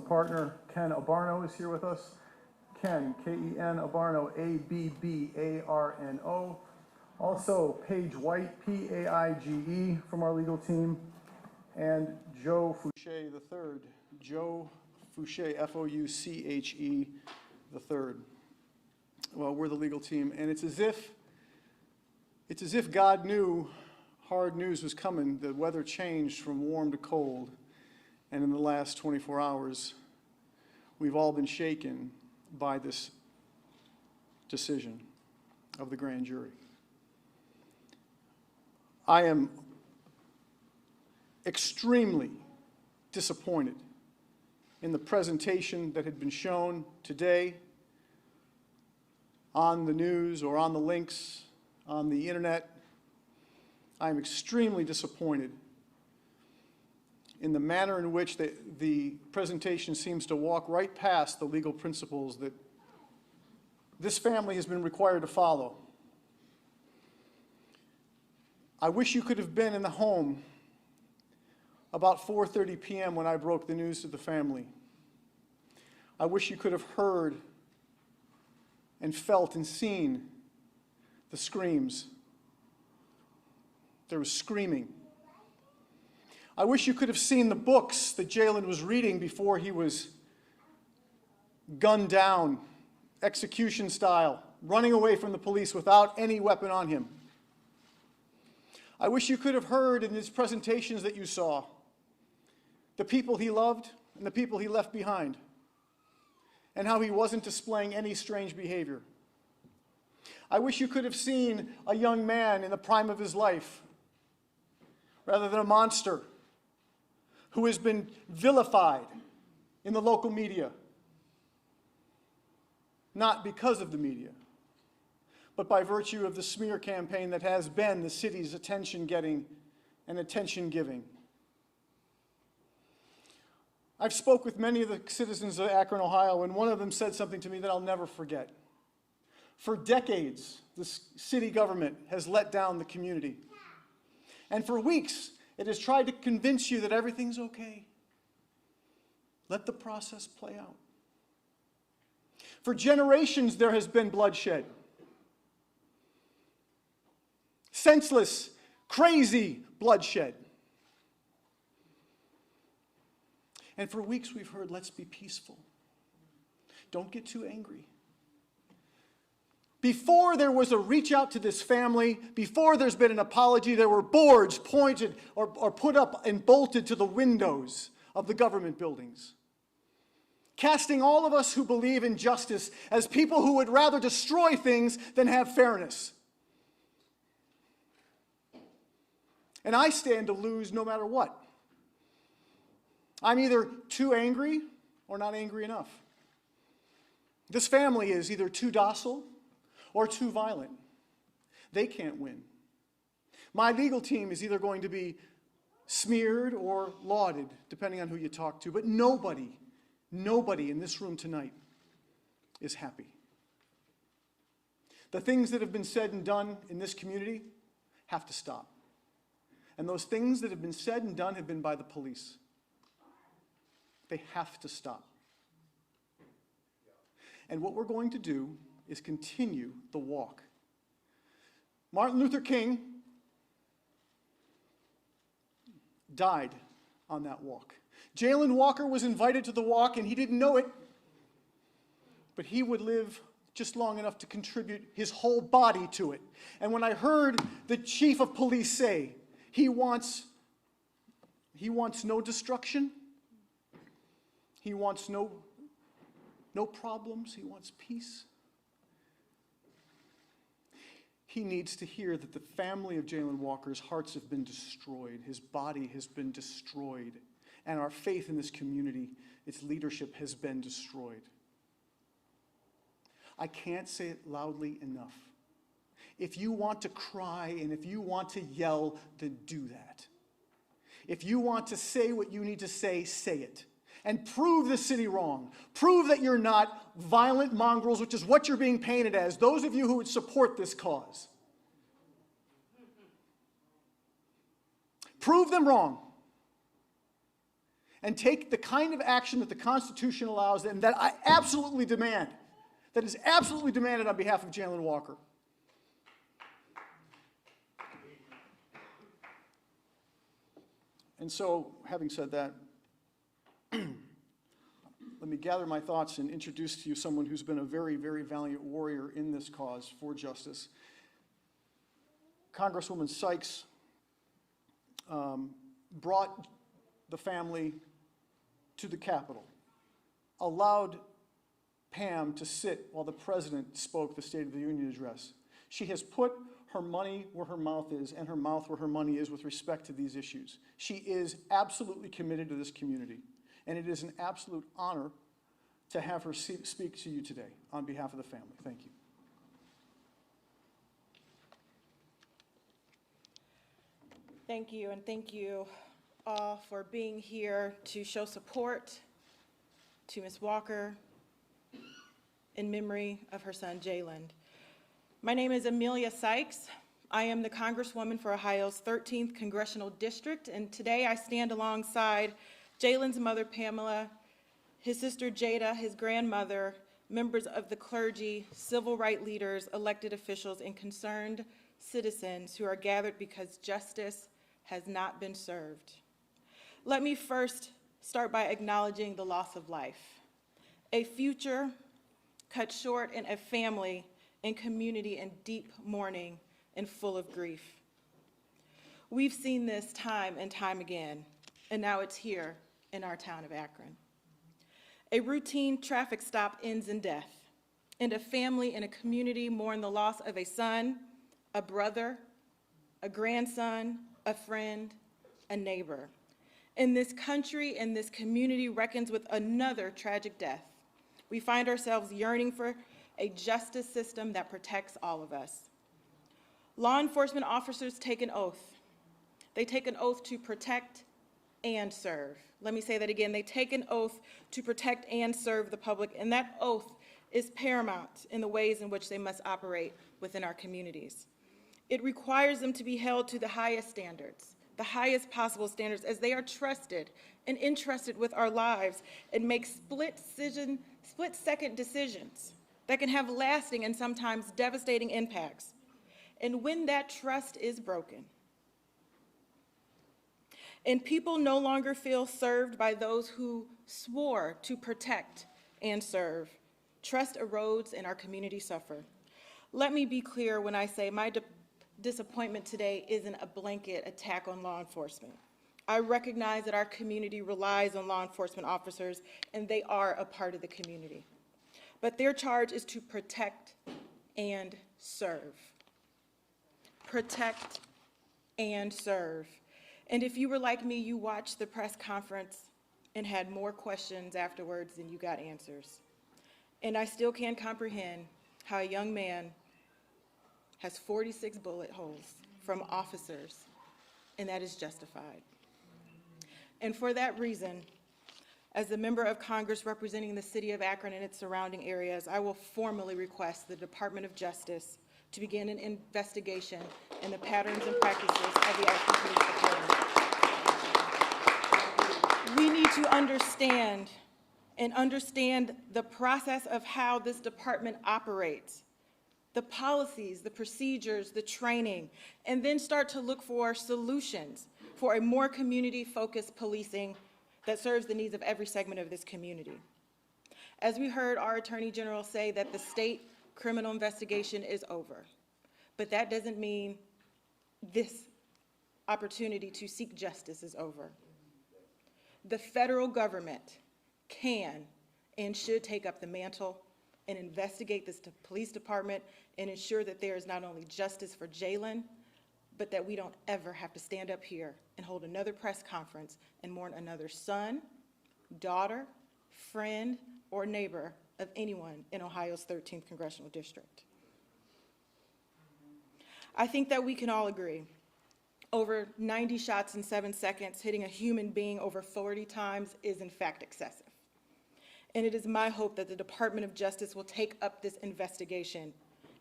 partner, Ken Abarno, is here with us. Ken, K-E-N, Abarno, A-B-B-A-R-N-O. Also, Paige White, P-A-I-G-E, from our legal team. And Joe Fouché III, Joe Fouché, F-O-U-C-H-E III. Well, we're the legal team, and it's as if God knew hard news was coming. The weather changed from warm to cold, and in the last 24 hours, we've all been shaken by this decision of the grand jury. I am extremely disappointed in the presentation that had been shown today on the news or on the links on the internet. I am extremely disappointed in the manner in which the presentation seems to walk right past the legal principles that this family has been required to follow. I wish you could have been in the home about 4:30 p.m. when I broke the news to the family. I wish you could have heard and felt and seen the screams. There was screaming. I wish you could have seen the books that Jayland was reading before he was gunned down, execution style, running away from the police without any weapon on him. I wish you could have heard in his presentations that you saw the people he loved and the people he left behind, and how he wasn't displaying any strange behavior. I wish you could have seen a young man in the prime of his life, rather than a monster who has been vilified in the local media, not because of the media, but by virtue of the smear campaign that has been the city's attention-getting and attention-giving. I've spoke with many of the citizens of Akron, Ohio, and one of them said something to me that I'll never forget. For decades, this city government has let down the community. And for weeks, it has tried to convince you that everything's okay. Let the process play out. For generations, there has been bloodshed. Senseless, crazy bloodshed. And for weeks we've heard, let's be peaceful. Don't get too angry. Before there was a reach out to this family, before there's been an apology, there were boards pointed or put up and bolted to the windows of the government buildings, casting all of us who believe in justice as people who would rather destroy things than have fairness. And I stand to lose no matter what. I'm either too angry or not angry enough. This family is either too docile or too violent. They can't win. My legal team is either going to be smeared or lauded, depending on who you talk to, but nobody in this room tonight is happy. The things that have been said and done in this community have to stop. And those things that have been said and done have been by the police. They have to stop. And what we're going to do is continue the walk. Martin Luther King died on that walk. Jayland Walker was invited to the walk, and he didn't know it, but he would live just long enough to contribute his whole body to it. And when I heard the chief of police say he wants no destruction, he wants no problems, he wants peace, he needs to hear that the family of Jayland Walker's hearts have been destroyed, his body has been destroyed, and our faith in this community, its leadership has been destroyed. I can't say it loudly enough. If you want to cry and if you want to yell, then do that. If you want to say what you need to say, say it. And prove the city wrong. Prove that you're not violent mongrels, which is what you're being painted as, those of you who would support this cause. Prove them wrong. and take the kind of action that the Constitution allows and that I absolutely demand, that is absolutely demanded on behalf of Jayland Walker. And so, having said that, let me gather my thoughts and introduce to you someone who's been a very, very valiant warrior in this cause for justice. Congresswoman Sykes brought the family to the Capitol, allowed Pam to sit while the president spoke the State of the Union address. She has put her money where her mouth is and her mouth where her money is with respect to these issues. She is absolutely committed to this community, and it is an absolute honor to have her speak to you today on behalf of the family. Thank you. Thank you, and thank you all for being here to show support to Ms. Walker in memory of her son, Jayland. My name is Amelia Sykes. I am the Congresswoman for Ohio's 13th Congressional District, and today I stand alongside Jayland's mother, Pamela, his sister, Jada, his grandmother, members of the clergy, civil rights leaders, elected officials, and concerned citizens who are gathered because justice has not been served. Let me first start by acknowledging the loss of life, a future cut short, and a family and community in deep mourning and full of grief. We've seen this time and time again, and now it's here in our town of Akron. A routine traffic stop ends in death, and a family and a community mourn the loss of a son, a brother, a grandson, a friend, a neighbor. And this country and this community reckons with another tragic death. We find ourselves yearning for a justice system that protects all of us. Law enforcement officers take an oath. They take an oath to protect and serve. Let me say that again. They take an oath to protect and serve the public, and that oath is paramount in the ways in which they must operate within our communities. It requires them to be held to the highest standards, the highest possible standards, as they are trusted and entrusted with our lives and make split-second decisions that can have lasting and sometimes devastating impacts. And when that trust is broken, and people no longer feel served by those who swore to protect and serve, trust erodes and our communities suffer. Let me be clear when I say my disappointment today isn't a blanket attack on law enforcement. I recognize that our community relies on law enforcement officers, and they are a part of the community. But their charge is to protect and serve. Protect and serve. And if you were like me, you watched the press conference and had more questions afterwards than you got answers. And I still can't comprehend how a young man has 46 bullet holes from officers, and that is justified. And for that reason, as a member of Congress representing the city of Akron and its surrounding areas, I will formally request the Department of Justice to begin an investigation in the patterns and practices of the Akron Police Department. We need to understand the process of how this department operates, the policies, the procedures, the training, and then start to look for solutions for a more community-focused policing that serves the needs of every segment of this community. As we heard our Attorney General say that the state criminal investigation is over, but that doesn't mean this opportunity to seek justice is over. The federal government can and should take up the mantle and investigate this police department and ensure that there is not only justice for Jayland, but that we don't ever have to stand up here and hold another press conference and mourn another son, daughter, friend, or neighbor of anyone in Ohio's 13th Congressional District. I think that we can all agree over 90 shots in 7 seconds hitting a human being over 40 times is in fact excessive. And it is my hope that the Department of Justice will take up this investigation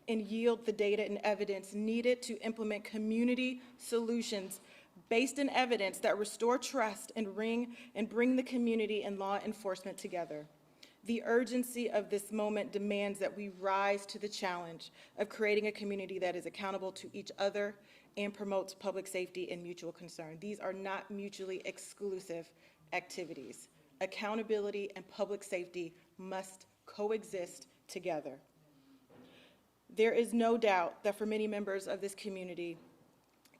and yield the data and evidence needed to implement community solutions based in evidence that restore trust and bring the community and law enforcement together. The urgency of this moment demands that we rise to the challenge of creating a community that is accountable to each other and promotes public safety and mutual concern. These are not mutually exclusive activities. Accountability and public safety must coexist together. There is no doubt that for many members of this community,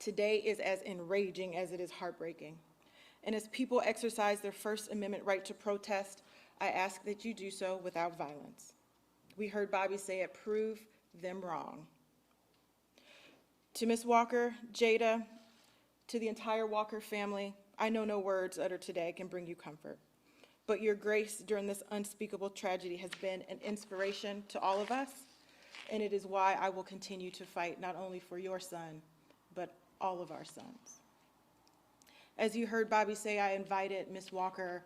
today is as enraging as it is heartbreaking. And as people exercise their First Amendment right to protest, I ask that you do so without violence. We heard Bobby say it, prove them wrong. To Ms. Walker, Jada, to the entire Walker family, I know no words uttered today can bring you comfort, but your grace during this unspeakable tragedy has been an inspiration to all of us, and it is why I will continue to fight not only for your son, but all of our sons. As you heard Bobby say, I invited Ms. Walker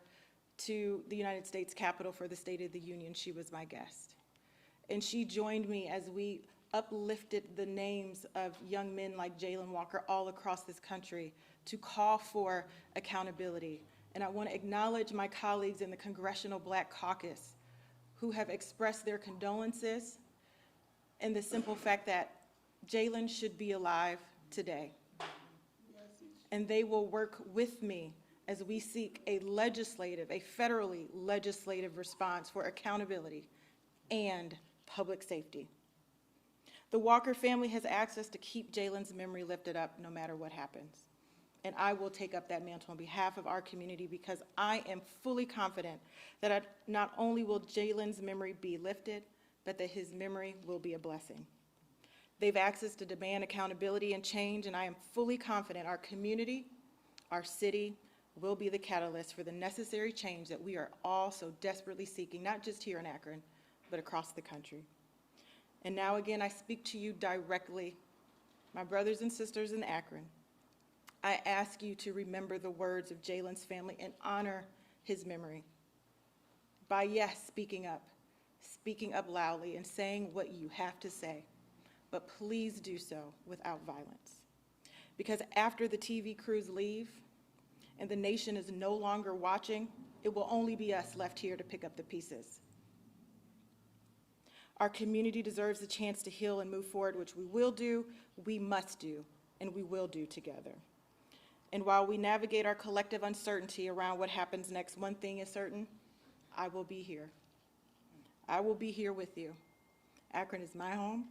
to the United States Capitol for the State of the Union. She was my guest. And she joined me as we uplifted the names of young men like Jayland Walker all across this country to call for accountability. And I want to acknowledge my colleagues in the Congressional Black Caucus who have expressed their condolences and the simple fact that Jayland should be alive today. And they will work with me as we seek a federally legislative response for accountability and public safety. The Walker family has asked us to keep Jayland's memory lifted up no matter what happens. And I will take up that mantle on behalf of our community because I am fully confident that not only will Jayland's memory be lifted, but that his memory will be a blessing. They've asked us to demand accountability and change, and I am fully confident our community, our city, will be the catalyst for the necessary change that we are all so desperately seeking, not just here in Akron, but across the country. And now again, I speak to you directly, my brothers and sisters in Akron. I ask you to remember the words of Jayland's family and honor his memory by, yes, speaking up loudly and saying what you have to say, but please do so without violence. Because after the TV crews leave and the nation is no longer watching, it will only be us left here to pick up the pieces. Our community deserves a chance to heal and move forward, which we will do, we must do, and we will do together. And while we navigate our collective uncertainty around what happens next, one thing is certain, I will be here. I will be here with you. Akron is my home.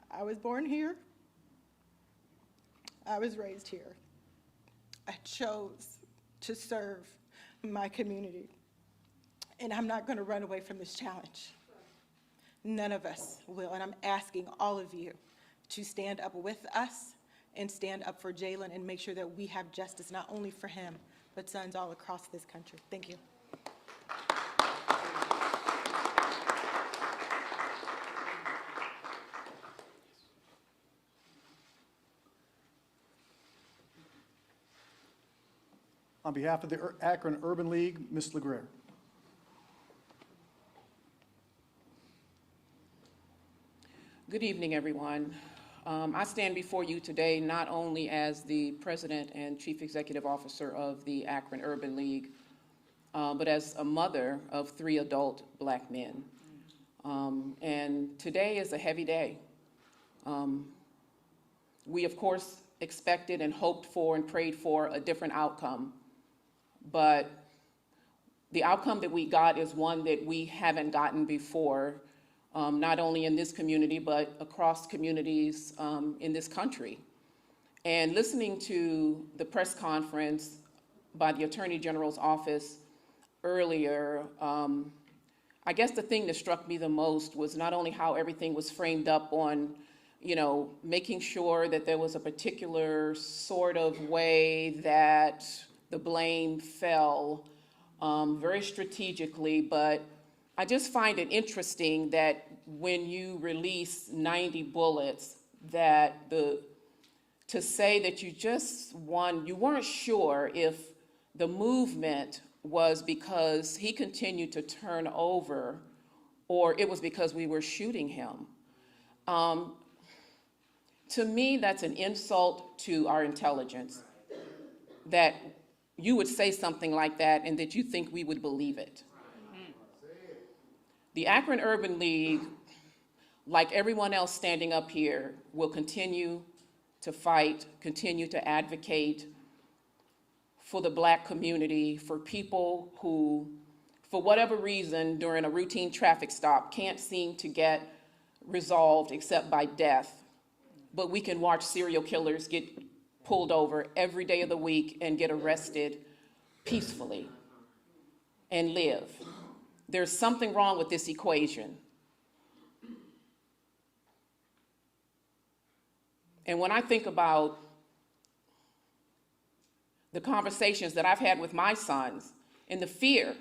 I was born here. I was raised here. I chose to serve my community. And I'm not going to run away from this challenge. None of us will. And I'm asking all of you to stand up with us and stand up for Jayland and make sure that we have justice not only for him, but sons all across this country. Thank you. On behalf of the Akron Urban League, Ms. LeGrare. Good evening, everyone. I stand before you today not only as the President and Chief Executive Officer of the Akron Urban League, but as a mother of 3 adult Black men. And today is a heavy day. We, of course, expected and hoped for and prayed for a different outcome, but the outcome that we got is one that we haven't gotten before, not only in this community, but across communities in this country. And listening to the press conference by the Attorney General's office earlier, I guess the thing that struck me the most was not only how everything was framed up on, making sure that there was a particular sort of way that the blame fell very strategically, but I just find it interesting that when you release 90 bullets, that to say that you weren't sure if the movement was because he continued to turn over or it was because we were shooting him. To me, that's an insult to our intelligence, that you would say something like that and that you think we would believe it. The Akron Urban League, like everyone else standing up here, will continue to fight, continue to advocate for the Black community, for people who, for whatever reason, during a routine traffic stop, can't seem to get resolved except by death. But we can watch serial killers get pulled over every day of the week and get arrested peacefully and live. There's something wrong with this equation. And when I think about the conversations that I've had with my sons and the fear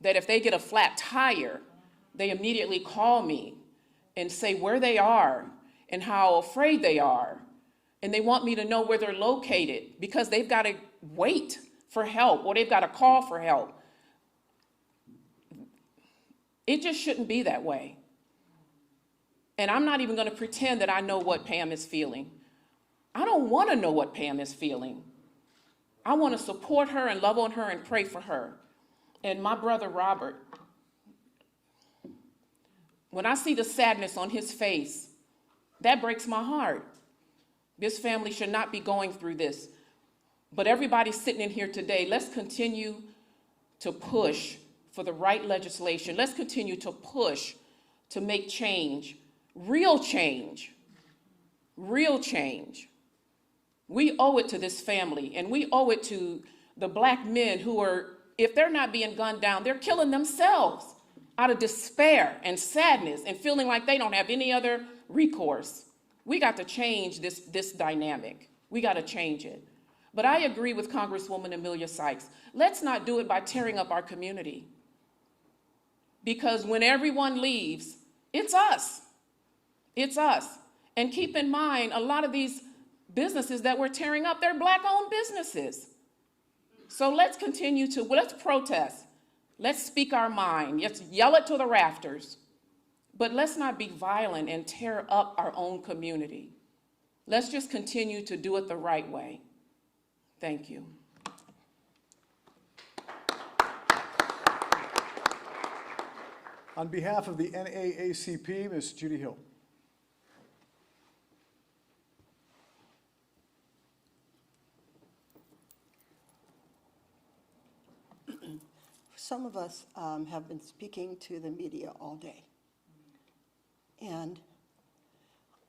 that if they get a flat tire, they immediately call me and say where they are and how afraid they are. And they want me to know where they're located because they've got to wait for help or they've got to call for help. It just shouldn't be that way. And I'm not even going to pretend that I know what Pam is feeling. I don't want to know what Pam is feeling. I want to support her and love on her and pray for her. And my brother Robert, when I see the sadness on his face, that breaks my heart. This family should not be going through this. But everybody sitting in here today, let's continue to push for the right legislation. Let's continue to push to make change, real change, real change. We owe it to this family, and we owe it to the Black men who are, if they're not being gunned down, they're killing themselves out of despair and sadness and feeling like they don't have any other recourse. We got to change this dynamic. We got to change it. But I agree with Congresswoman Emilia Sykes. Let's not do it by tearing up our community. Because when everyone leaves, it's us. It's us. And keep in mind, a lot of these businesses that we're tearing up, they're Black-owned businesses. So let's continue to, let's protest. Let's speak our mind. Let's yell it to the rafters. But let's not be violent and tear up our own community. Let's just continue to do it the right way. Thank you. On behalf of the NAACP, Ms. Judy Hill. Some of us have been speaking to the media all day. And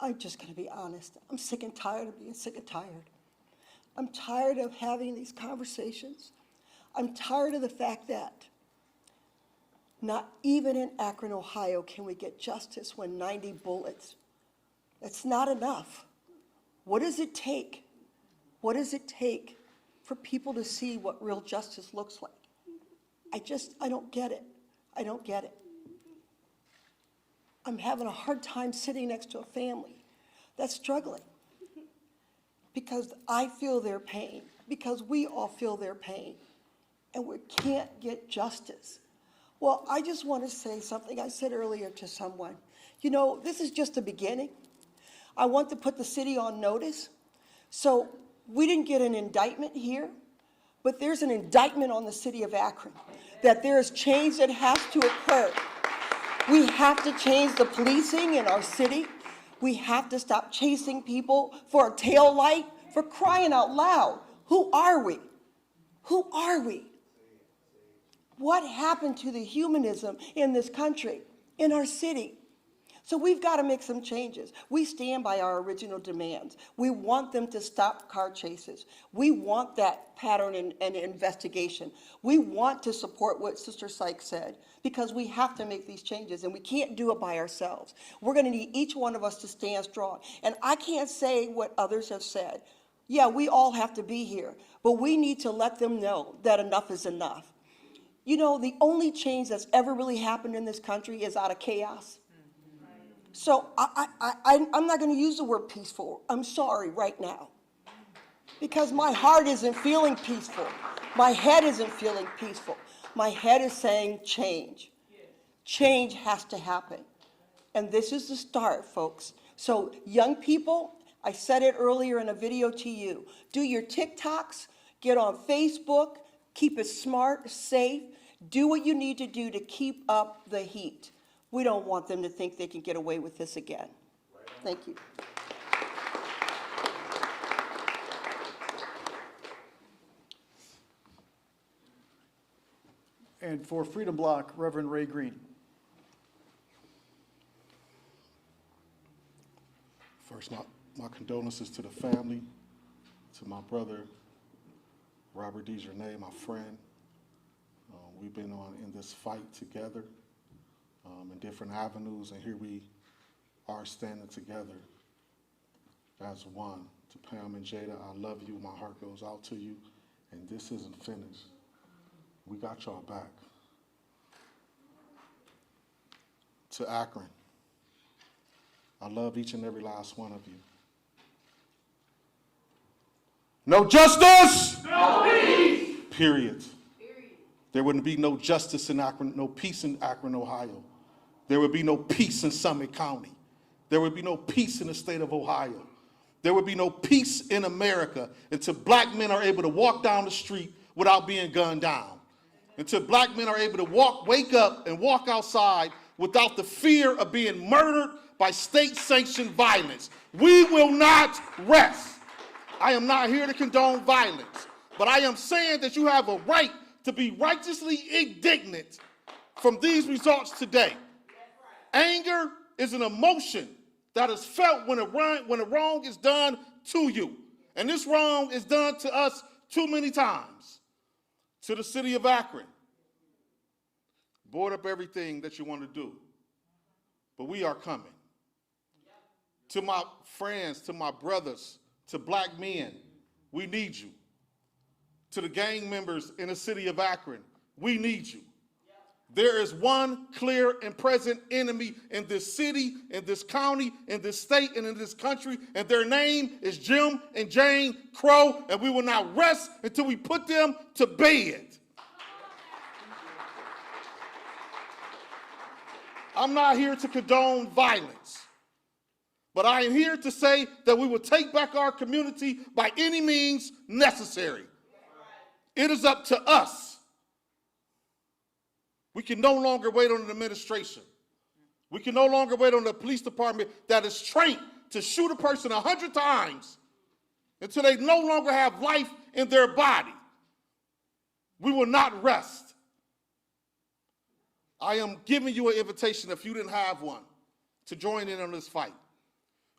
I'm just going to be honest. I'm sick and tired of being sick and tired. I'm tired of having these conversations. I'm tired of the fact that not even in Akron, Ohio, can we get justice when 90 bullets. That's not enough. What does it take? What does it take for people to see what real justice looks like? I don't get it. I don't get it. I'm having a hard time sitting next to a family that's struggling because I feel their pain, because we all feel their pain, and we can't get justice. Well, I just want to say something I said earlier to someone. You know, this is just the beginning. I want to put the city on notice. So we didn't get an indictment here, but there's an indictment on the city of Akron, that there is change that has to occur. We have to change the policing in our city. We have to stop chasing people for a tail light, for crying out loud. Who are we? Who are we? What happened to the humanism in this country, in our city? So we've got to make some changes. We stand by our original demands. We want them to stop car chases. We want that pattern and investigation. We want to support what Sister Sykes said, because we have to make these changes, and we can't do it by ourselves. We're going to need each one of us to stand strong. And I can't say what others have said. Yeah, we all have to be here, but we need to let them know that enough is enough. You know, the only change that's ever really happened in this country is out of chaos. So I'm not going to use the word peaceful. I'm sorry right now, because my heart isn't feeling peaceful. My head isn't feeling peaceful. My head is saying change. Change has to happen. And this is the start, folks. So young people, I said it earlier in a video to you, do your TikToks, get on Facebook, keep it smart, safe, do what you need to do to keep up the heat. We don't want them to think they can get away with this again. Thank you. And for Freedom Bloc, Reverend Ray Green. First, my condolences to the family, to my brother, Robert DeJarnay, my friend. We've been in this fight together in different avenues, and here we are standing together as one. To Pam and Jada, I love you. My heart goes out to you, and this isn't finished. We got y'all back. To Akron, I love each and every last one of you. No justice! No peace! Period. There wouldn't be no justice in Akron, no peace in Akron, Ohio. There would be no peace in Summit County. There would be no peace in the state of Ohio. There would be no peace in America until black men are able to walk down the street without being gunned down. Until black men are able to wake up and walk outside without the fear of being murdered by state-sanctioned violence. We will not rest. I am not here to condone violence, but I am saying that you have a right to be righteously indignant from these results today. Anger is an emotion that is felt when a wrong is done to you. And this wrong is done to us too many times. To the city of Akron, board up everything that you want to do, but we are coming. To my friends, to my brothers, to black men, we need you. To the gang members in the city of Akron, we need you. There is one clear and present enemy in this city, in this county, in this state, and in this country, and their name is Jim and Jane Crow, and we will not rest until we put them to bed. I'm not here to condone violence, but I am here to say that we will take back our community by any means necessary. It is up to us. We can no longer wait on an administration. We can no longer wait on the police department that is trained to shoot a person 100 times until they no longer have life in their body. We will not rest. I am giving you an invitation, if you didn't have one, to join in on this fight.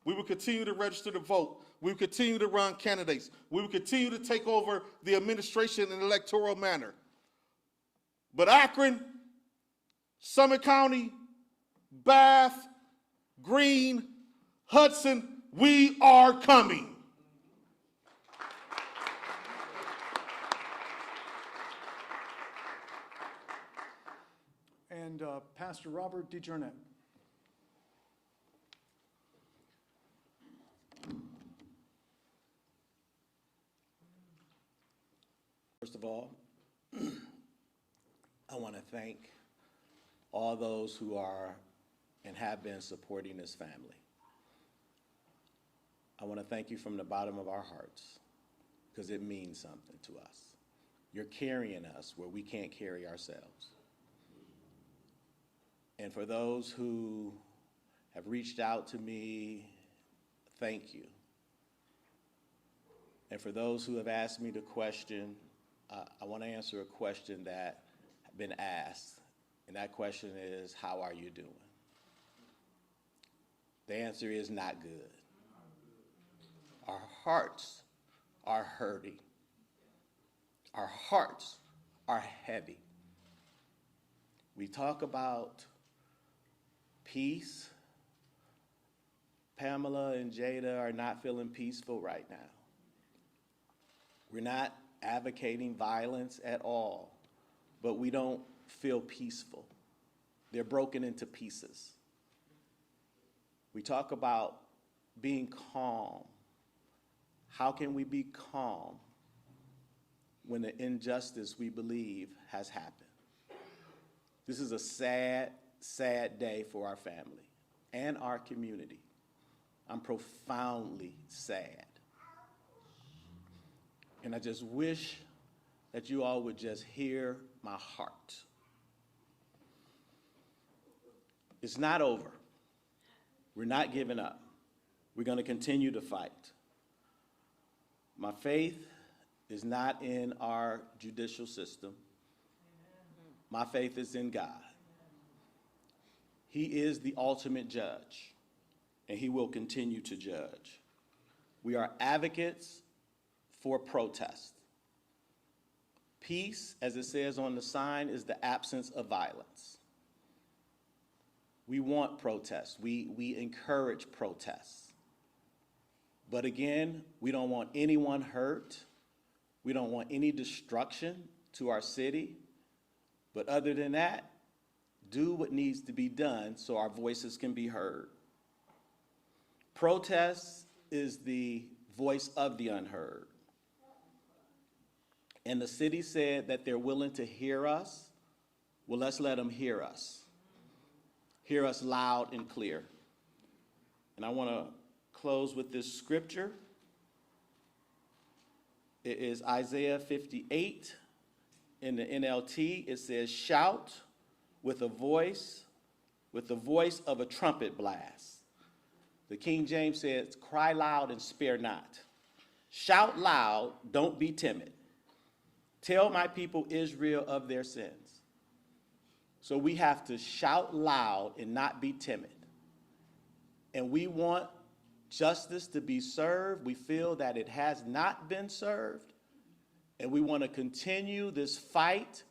We will continue to register to vote. We will continue to run candidates. We will continue to take over the administration in an electoral manner. But Akron, Summit County, Bath, Greene, Hudson, we are coming. And Pastor Robert DeJarnay. First of all, I want to thank all those who are and have been supporting this family. I want to thank you from the bottom of our hearts because it means something to us. You're carrying us where we can't carry ourselves. And for those who have reached out to me, thank you. And for those who have asked me to question, I want to answer a question that has been asked, and that question is, how are you doing? The answer is not good. Our hearts are hurting. Our hearts are heavy. We talk about peace. Pamela and Jada are not feeling peaceful right now. We're not advocating violence at all, but we don't feel peaceful. They're broken into pieces. We talk about being calm. How can we be calm when the injustice we believe has happened? This is a sad sad day for our family and our community. I'm profoundly sad. And I just wish that you all would just hear my heart. It's not over. We're not giving up. We're going to continue to fight. My faith is not in our judicial system. My faith is in God. He is the ultimate judge, and he will continue to judge. We are advocates for protest. Peace, as it says on the sign, is the absence of violence. We want protests. We encourage protests. But again, we don't want anyone hurt. We don't want any destruction to our city. But other than that, do what needs to be done so our voices can be heard. Protest is the voice of the unheard. And the city said that they're willing to hear us. Well, let's let them hear us. Hear us loud and clear. And I want to close with this scripture. It is Isaiah 58 in the NLT. It says, shout with the voice of a trumpet blast. The King James says, cry loud and spare not. Shout loud, don't be timid. Tell my people Israel of their sins. So we have to shout loud and not be timid. And we want justice to be served. We feel that it has not been served. And we want to continue this fight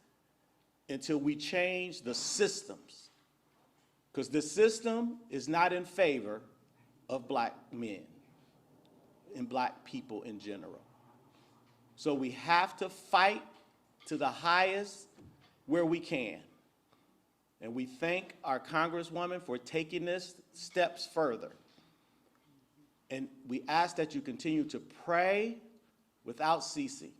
until we change the systems. Because the system is not in favor of black men and black people in general. So we have to fight to the highest where we can. And we thank our Congresswoman for taking this steps further. And we ask that you continue to pray without ceasing.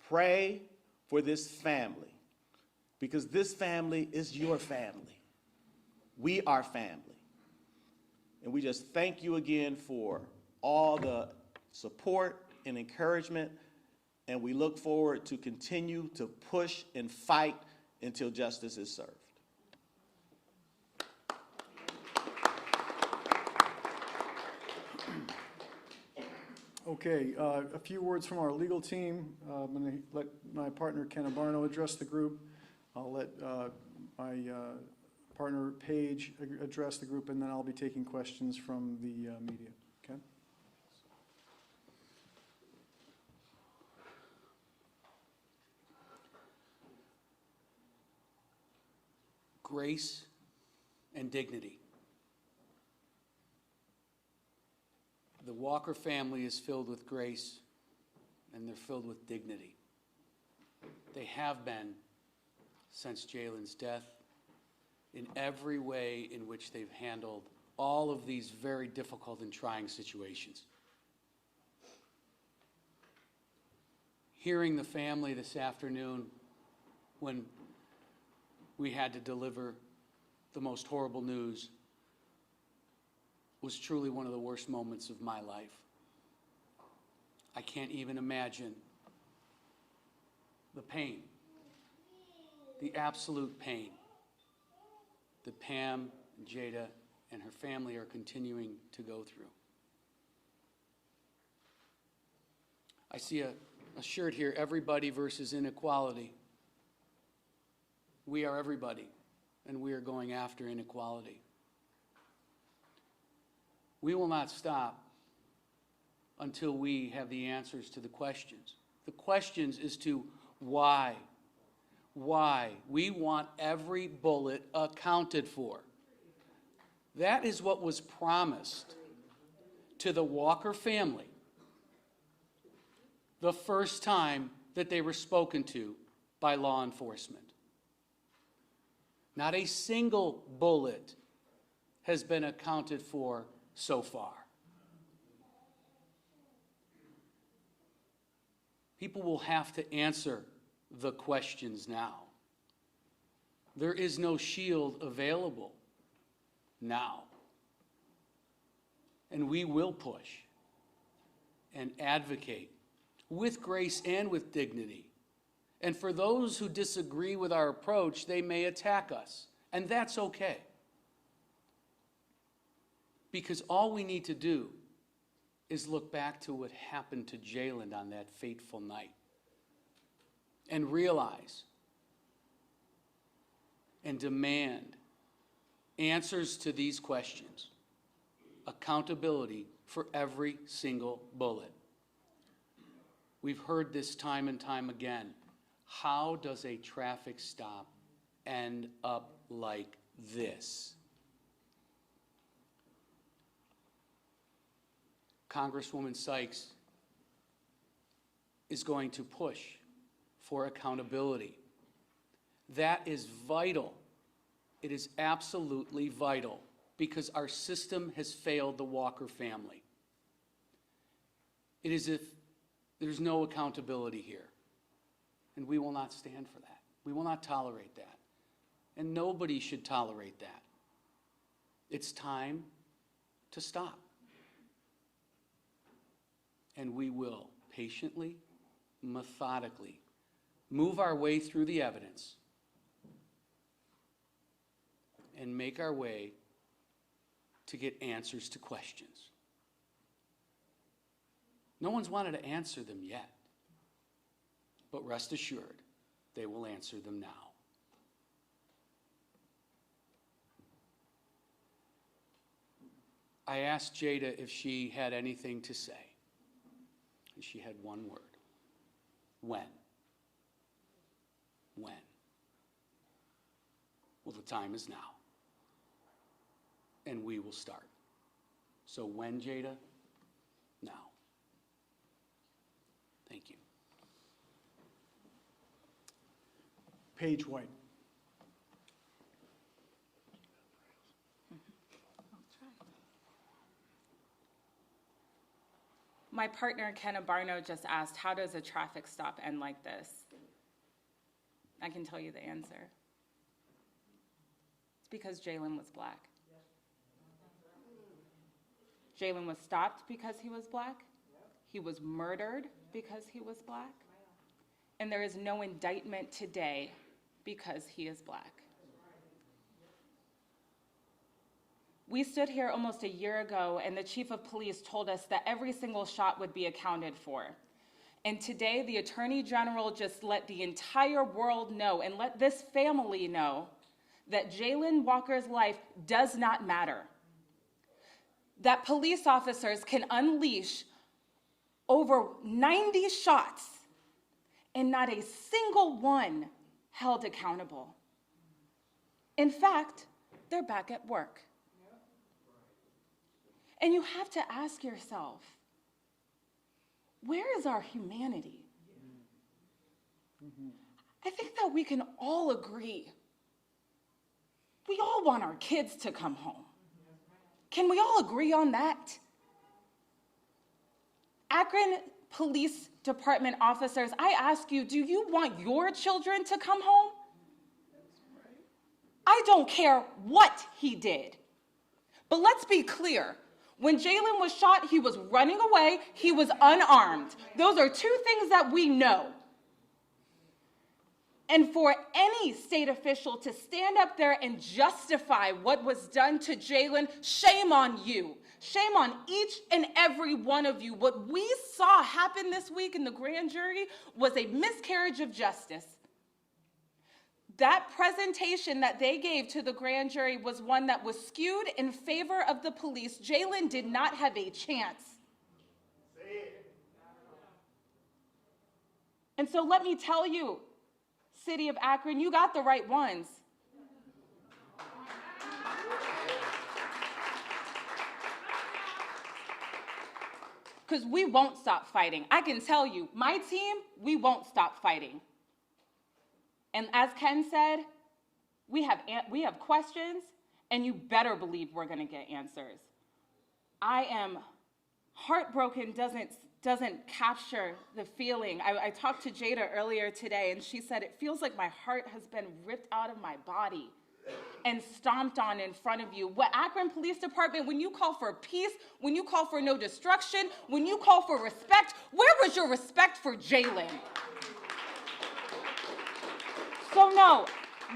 Pray for this family, because this family is your family. We are family. And we just thank you again for all the support and encouragement, and we look forward to continue to push and fight until justice is served. Okay, a few words from our legal team. I'm going to let my partner Ken Abarno address the group. I'll let my partner Paige address the group, and then I'll be taking questions from the media. Ken? Grace and dignity. The Walker family is filled with grace, and they're filled with dignity. They have been since Jayland's death in every way in which they've handled all of these very difficult and trying situations. Hearing the family this afternoon when we had to deliver the most horrible news was truly one of the worst moments of my life. I can't even imagine the pain, the absolute pain that Pam and Jada and her family are continuing to go through. I see a shirt here, everybody versus inequality. We are everybody, and we are going after inequality. We will not stop until we have the answers to the questions. The questions is to why. Why? We want every bullet accounted for. That is what was promised to the Walker family the first time that they were spoken to by law enforcement. Not a single bullet has been accounted for so far. People will have to answer the questions now. There is no shield available now. And we will push and advocate with grace and with dignity. And for those who disagree with our approach, they may attack us, and that's okay. Because all we need to do is look back to what happened to Jayland on that fateful night and realize and demand answers to these questions. Accountability for every single bullet. We've heard this time and time again. How does a traffic stop end up like this? Congresswoman Sykes is going to push for accountability. That is vital. It is absolutely vital because our system has failed the Walker family. It is as if there's no accountability here. And we will not stand for that. We will not tolerate that. And nobody should tolerate that. It's time to stop. And we will patiently, methodically move our way through the evidence and make our way to get answers to questions. No one's wanted to answer them yet, but rest assured, they will answer them now. I asked Jada if she had anything to say, and she had one word. When? When? Well, the time is now, and we will start. So when, Jada? Now. Thank you. Paige White. My partner, Ken Abarno, just asked, how does a traffic stop end like this? I can tell you the answer. It's because Jayland was black. Jayland was stopped because he was black. He was murdered because he was black. And there is no indictment today because he is black. We stood here almost a year ago and the chief of police told us that every single shot would be accounted for. And today the attorney general just let the entire world know and let this family know that Jayland Walker's life does not matter. That police officers can unleash over 90 shots and not a single one held accountable. In fact, they're back at work. And you have to ask yourself, where is our humanity? I think that we can all agree. We all want our kids to come home. Can we all agree on that? Akron Police Department officers, I ask you, do you want your children to come home? I don't care what he did. But let's be clear. When Jayland was shot, he was running away, he was unarmed. Those are two things that we know. And for any state official to stand up there and justify what was done to Jayland, shame on you. Shame on each and every one of you. What we saw happen this week in the grand jury was a miscarriage of justice. That presentation that they gave to the grand jury was one that was skewed in favor of the police. Jayland did not have a chance. And so let me tell you, City of Akron, you got the right ones. Because we won't stop fighting. I can tell you, my team, we won't stop fighting. And as Ken said, we have questions, and you better believe we're going to get answers. I am heartbroken doesn't doesn't capture the feeling. I talked to Jada earlier today, and she said, it feels like my heart has been ripped out of my body and stomped on in front of you. What Akron Police Department, when you call for peace, when you call for no destruction, when you call for respect, where was your respect for Jayland? So no,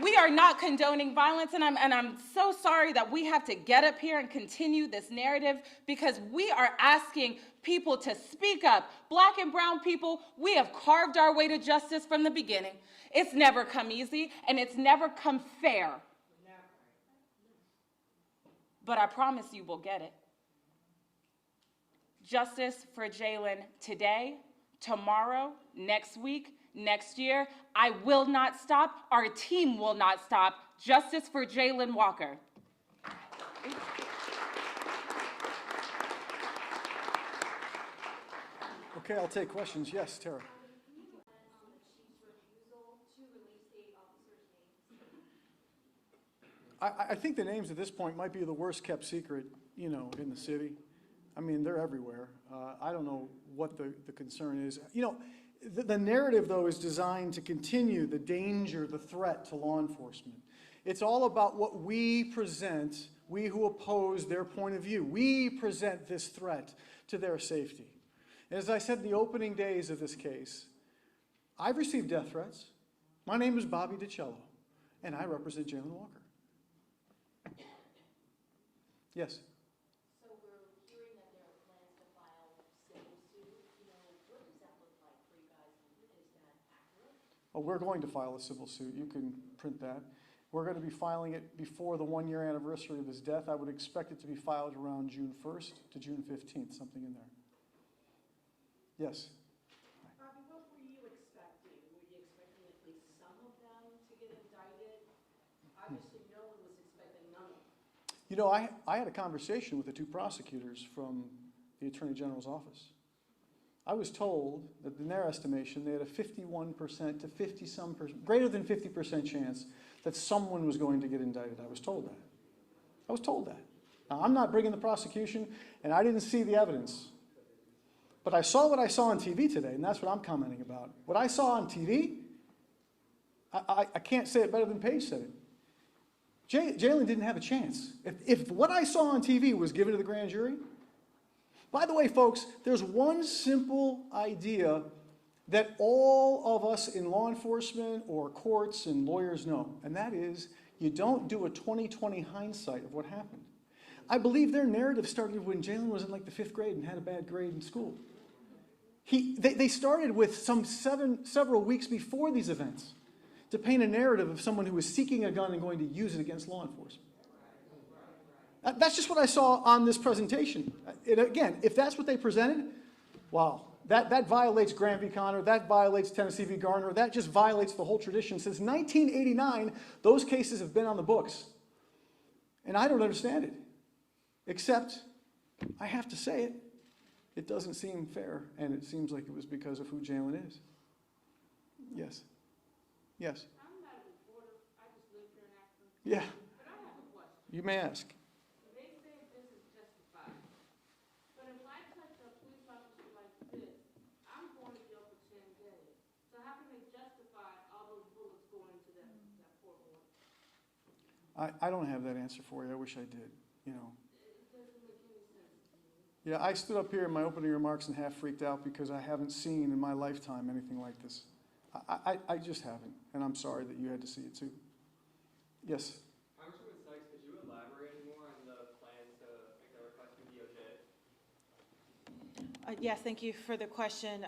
we are not condoning violence, and I'm so sorry that we have to get up here and continue this narrative, because we are asking people to speak up. Black and brown people, we have carved our way to justice from the beginning. It's never come easy, and it's never come fair. But I promise you we'll get it. Justice for Jayland today, tomorrow, next week, next year. I will not stop. Our team will not stop. Justice for Jayland Walker. Okay, I'll take questions. Yes, Tara. I think the names at this point might be the worst kept secret, you know, in the city. I mean, they're everywhere. I don't know what the concern is. You know, the narrative, though, is designed to continue the danger, the threat to law enforcement. It's all about what we present, we who oppose their point of view. We present this threat to their safety. And as I said in the opening days of this case, I've received death threats. My name is Bobby DiCello, and I represent Jayland Walker. Yes? So we're hearing that there are plans to file civil suit. You know, what does that look like for you guys? Is that accurate? Oh, we're going to file a civil suit. You can print that. We're going to be filing it before the 1-year anniversary of his death. I would expect it to be filed around June 1st to June 15th, something in there. Yes? Bobby, what were you expecting? Were you expecting at least some of them to get indicted? Obviously, no one was expecting none of them. You know, I had a conversation with the two prosecutors from the Attorney General's office. I was told that in their estimation, they had a 51% to 50-some%, greater than 50% chance that someone was going to get indicted. I was told that. I was told that. Now, I'm not bringing the prosecution, and I didn't see the evidence. But I saw what I saw on TV today, and that's what I'm commenting about. What I saw on TV, I can't say it better than Paige said it. Jayland didn't have a chance. If what I saw on TV was given to the grand jury, by the way, folks, there's one simple idea that all of us in law enforcement or courts and lawyers know, and that is you don't do a 20/20 hindsight of what happened. I believe their narrative started when Jayland was in like the 5th grade and had a bad grade in school. They started with several weeks before these events to paint a narrative of someone who was seeking a gun and going to use it against law enforcement. That's just what I saw on this presentation. Again, if that's what they presented, wow, that violates Graham v. Conner, that violates Tennessee v. Garner, that just violates the whole tradition. Since 1989, those cases have been on the books. And I don't understand it, except I have to say it. It doesn't seem fair, and it seems like it was because of who Jayland is. Yes. Yes. I'm not a reporter. I just live here in Akron. Yeah. But I have a question. You may ask. They say this is justified. But if I touch a police officer like this, I'm going to jail for 10 days. So how can they justify all those bullets going to that poor boy? I don't have that answer for you. I wish I did, you know. It doesn't make any sense to me. Yeah, I stood up here in my opening remarks and half freaked out because I haven't seen in my lifetime anything like this. I just haven't, and I'm sorry that you had to see it too. Yes? Congresswoman Sykes, could you elaborate more on the plan to make that request from DOJ? Yes, thank you for the question.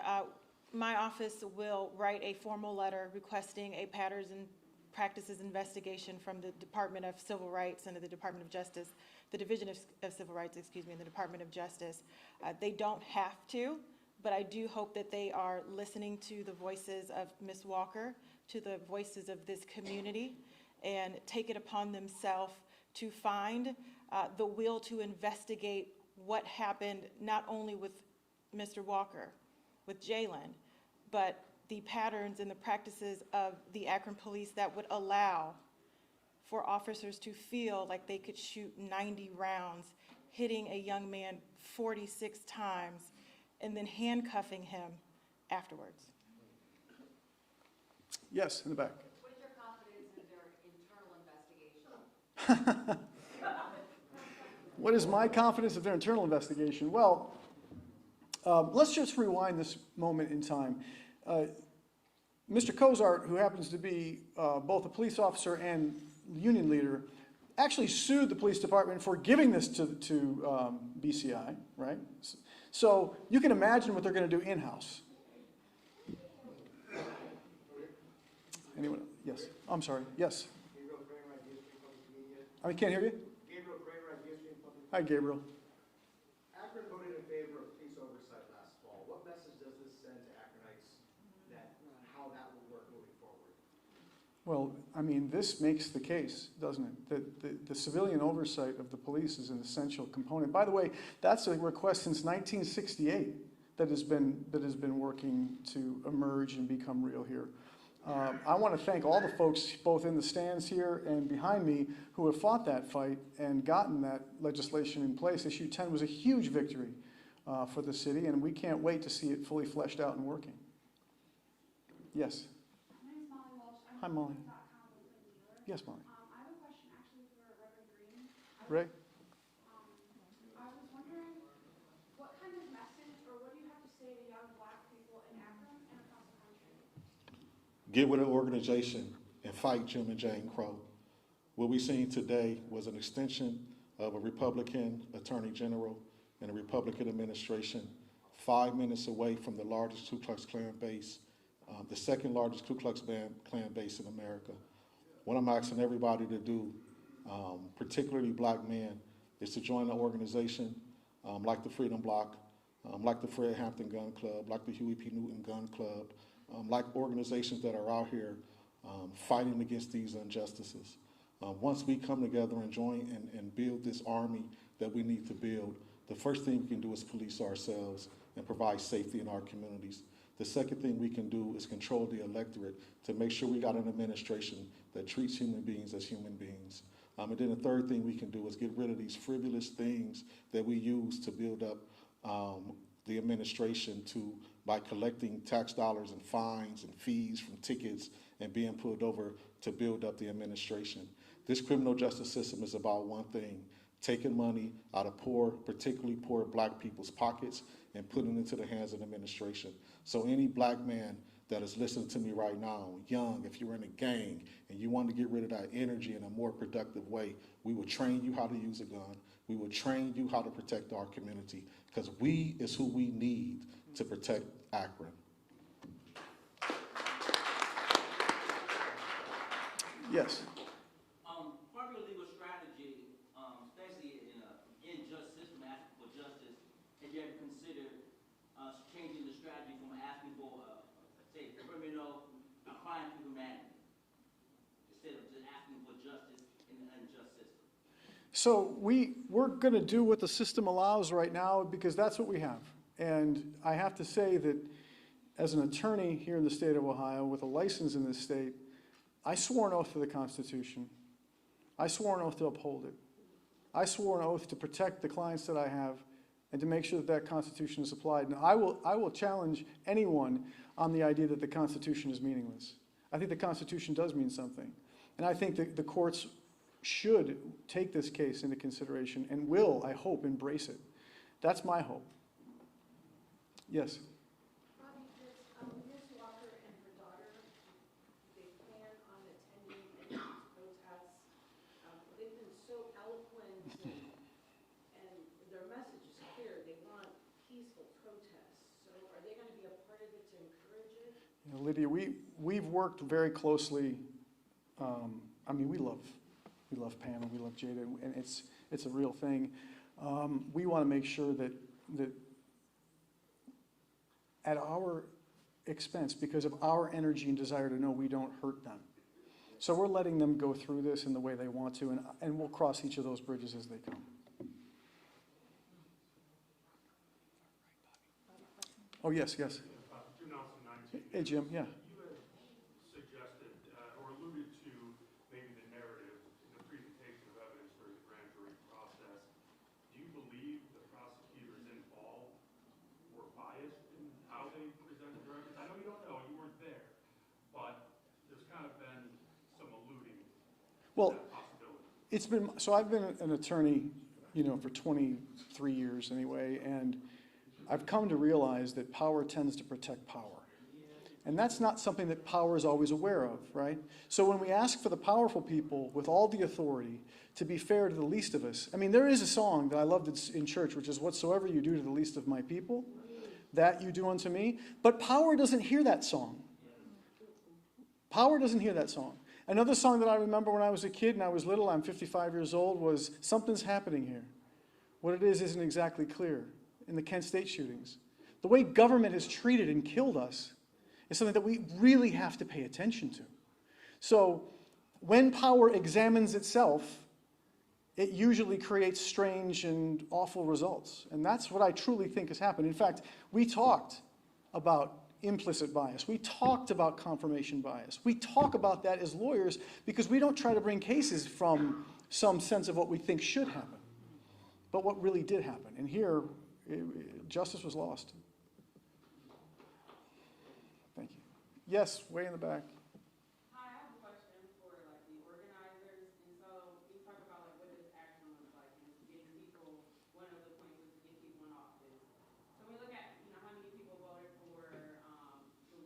My office will write a formal letter requesting a patterns and practices investigation from the Department of Civil Rights and the Department of Justice, the Division of Civil Rights, excuse me, and the Department of Justice. They don't have to, but I do hope that they are listening to the voices of Ms. Walker, to the voices of this community, and take it upon themselves to find the will to investigate what happened, not only with Mr. Walker, with Jayland, but the patterns and the practices of the Akron police that would allow for officers to feel like they could shoot 90 rounds, hitting a young man 46 times, and then handcuffing him afterwards. Yes, in the back. What's your confidence in their internal investigation? What is my confidence of their internal investigation? Well, let's just rewind this moment in time. Mr. Cozart, who happens to be both a police officer and union leader, actually sued the police department for giving this to BCI, right? So you can imagine what they're going to do in-house. Anyone? Yes. I'm sorry. Yes. I can't hear you. Hi, Gabriel. Akron voted in favor of police oversight last fall. What message does this send to Akronites that how that will work moving forward? Well, I mean, this makes the case, doesn't it? That the civilian oversight of the police is an essential component. By the way, that's a request since 1968 that has been working to emerge and become real here. I want to thank all the folks, both in the stands here and behind me, who have fought that fight and gotten that legislation in place. Issue 10 was a huge victory for the city, and we can't wait to see it fully fleshed out and working. Yes. My name is Molly Walsh. Hi, Molly. Yes, Molly. I have a question actually for Reverend Green. Ray? I was wondering, what kind of message or what do you have to say to young Black people in Akron and across the country? Get with an organization and fight Jim and Jane Crow. What we've seen today was an extension of a Republican Attorney General and a Republican administration 5 minutes away from the largest Ku Klux Klan base, the second largest Ku Klux Klan base in America. What I'm asking everybody to do, particularly Black men, is to join an organization like the Freedom Bloc, like the Fred Hampton Gun Club, like the Huey P. Newton Gun Club, like organizations that are out here fighting against these injustices. Once we come together and join and build this army that we need to build, the first thing we can do is police ourselves and provide safety in our communities. The second thing we can do is control the electorate to make sure we got an administration that treats human beings as human beings. And then the third thing we can do is get rid of these frivolous things that we use to build up the administration by collecting tax dollars and fines and fees from tickets and being pulled over to build up the administration. This criminal justice system is about one thing: taking money out of poor, particularly poor Black people's pockets, and putting it into the hands of the administration. So any Black man that is listening to me right now, young, if you're in a gang and you want to get rid of that energy in a more productive way, we will train you how to use a gun. We will train you how to protect our community, because we is who we need to protect Akron. Yes. Part of your legal strategy, especially in an unjust system, asking for justice, have you ever considered changing the strategy from asking for, say, criminal, a crime to humanity, instead of just asking for justice in an unjust system? So we're going to do what the system allows right now, because that's what we have. And I have to say that as an attorney here in the state of Ohio with a license in this state, I swore an oath to the Constitution. I swore an oath to uphold it. I swore an oath to protect the clients that I have and to make sure that that Constitution is applied. And I will challenge anyone on the idea that the Constitution is meaningless. I think the Constitution does mean something. And I think that the courts should take this case into consideration and will, I hope, embrace it. That's my hope. Yes? Bobby, Ms. Walker and her daughter, they plan on attending any protests. They've been so eloquent and their message is clear. They want peaceful protests. So are they going to be a part of it to encourage it? You know, Lydia, we've worked very closely. I mean, we love Pam and we love Jada, and it's a real thing. We want to make sure that at our expense, because of our energy and desire to know, we don't hurt them. So we're letting them go through this in the way they want to, and we'll cross each of those bridges as they come. Oh, yes. 2019. Hey, Jim, yeah. You had suggested or alluded to maybe the narrative in the presentation of evidence during the grand jury process. Do you believe the prosecutors involved were biased? Well, that possibility? it's been, so I've been an attorney, for 23 years anyway, and I've come to realize that power tends to protect power. And that's not something that power is always aware of, right? So when we ask for the powerful people with all the authority to be fair to the least of us, I mean, there is a song that I loved in church, which is, "Whatsoever you do to the least of my people, that you do unto me." But power doesn't hear that song. Power doesn't hear that song. Another song that I remember when I was a kid and I was little, I'm 55 years old, was "Something's Happening Here." What it is isn't exactly clear in the Kent State shootings. The way government has treated and killed us is something that we really have to pay attention to. So when power examines itself, it usually creates strange and awful results. And that's what I truly think has happened. In fact, we talked about implicit bias. We talked about confirmation bias. We talk about that as lawyers because we don't try to bring cases from some sense of what we think should happen, but what really did happen. And here, justice was lost. Thank you. Yes, way in the back. Hi, I have a question for like the organizers, and so you talk about like what does action look like and getting people, one of the points was to get people in office. So we look at, how many people voted for the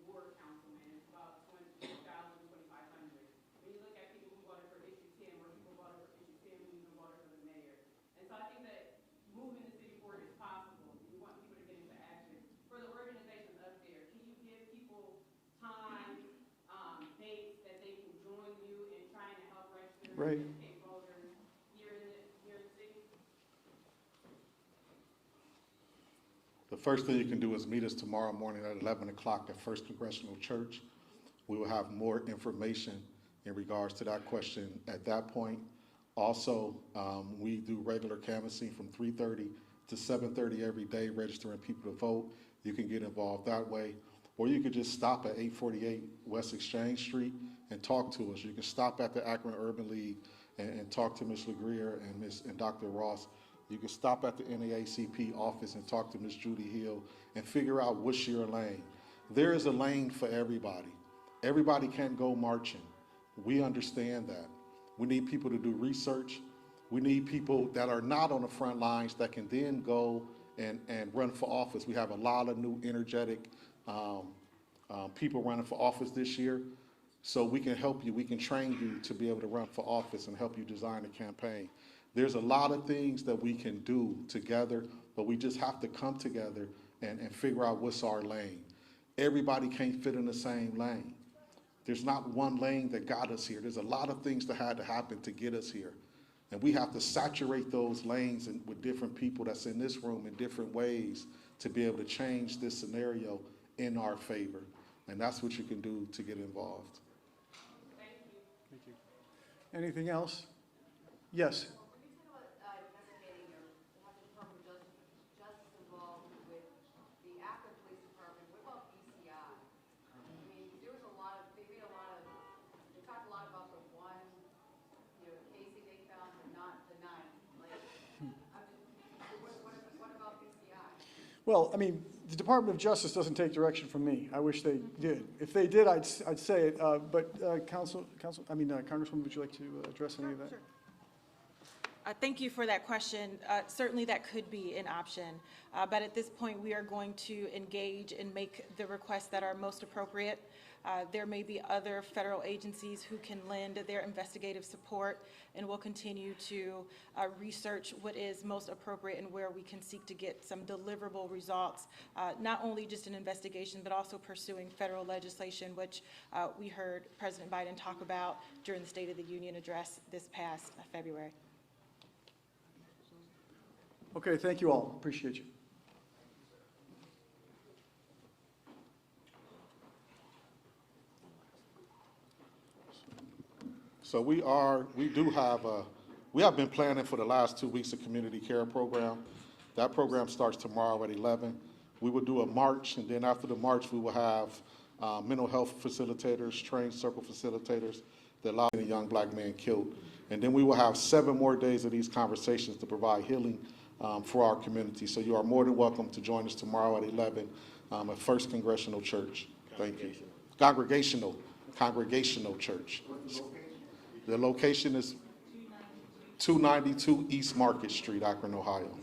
ward councilman, it's about 20,000, 2,500. When you look at people who voted for issue 10, more people voted for issue 10 who even voted for the mayor. And so I think that moving the city forward is possible. We want people to get into action. For the organizations up there, can you give people time, dates that they can join you in trying to help register Right. and educate voters here in the city? The first thing you can do is meet us tomorrow morning at 11 o'clock at First Congressional Church. We will have more information in regards to that question at that point. Also, we do regular canvassing from 3:30 to 7:30 every day, registering people to vote. You can get involved that way. Or you could just stop at 848 West Exchange Street and talk to us. You can stop at the Akron Urban League and talk to Ms. LaGreer and Dr. Ross. You can stop at the NAACP office and talk to Ms. Judy Hill and figure out what's your lane. There is a lane for everybody. Everybody can't go marching. We understand that. We need people to do research. We need people that are not on the front lines that can then go and run for office. We have a lot of new energetic people running for office this year. So we can help you. We can train you to be able to run for office and help you design a campaign. There's a lot of things that we can do together, but we just have to come together and figure out what's our lane. Everybody can't fit in the same lane. There's not one lane that got us here. There's a lot of things that had to happen to get us here. And we have to saturate those lanes with different people that's in this room in different ways to be able to change this scenario in our favor. And that's what you can do to get involved. Thank you. Thank you. Anything else? Yes. When you talk about investigating or have the Department of Justice involved with the Akron Police Department, what about BCI? I mean, there was a lot of, they talked a lot about the one, Casey they found, but not the 9. Like, what about BCI? Well, I mean, the Department of Justice doesn't take direction from me. I wish they did. If they did, I'd say it. But Congresswoman, would you like to address any of that? Sure. Thank you for that question. Certainly that could be an option. But at this point, we are going to engage and make the requests that are most appropriate. There may be other federal agencies who can lend their investigative support, and we'll continue to research what is most appropriate and where we can seek to get some deliverable results, not only just an investigation, but also pursuing federal legislation, which we heard President Biden talk about during the State of the Union address this past February. Okay, thank you all. Appreciate you. So we have been planning for the last 2 weeks a community care program. That program starts tomorrow at 11. We will do a march, and then after the march, we will have mental health facilitators, trained circle facilitators that allow a young black man killed. And then we will have 7 more days of these conversations to provide healing for our community. So you are more than welcome to join us tomorrow at 11 at First Congressional Church. Thank you. Congregational Church. The location is 292 East Market Street, Akron, Ohio.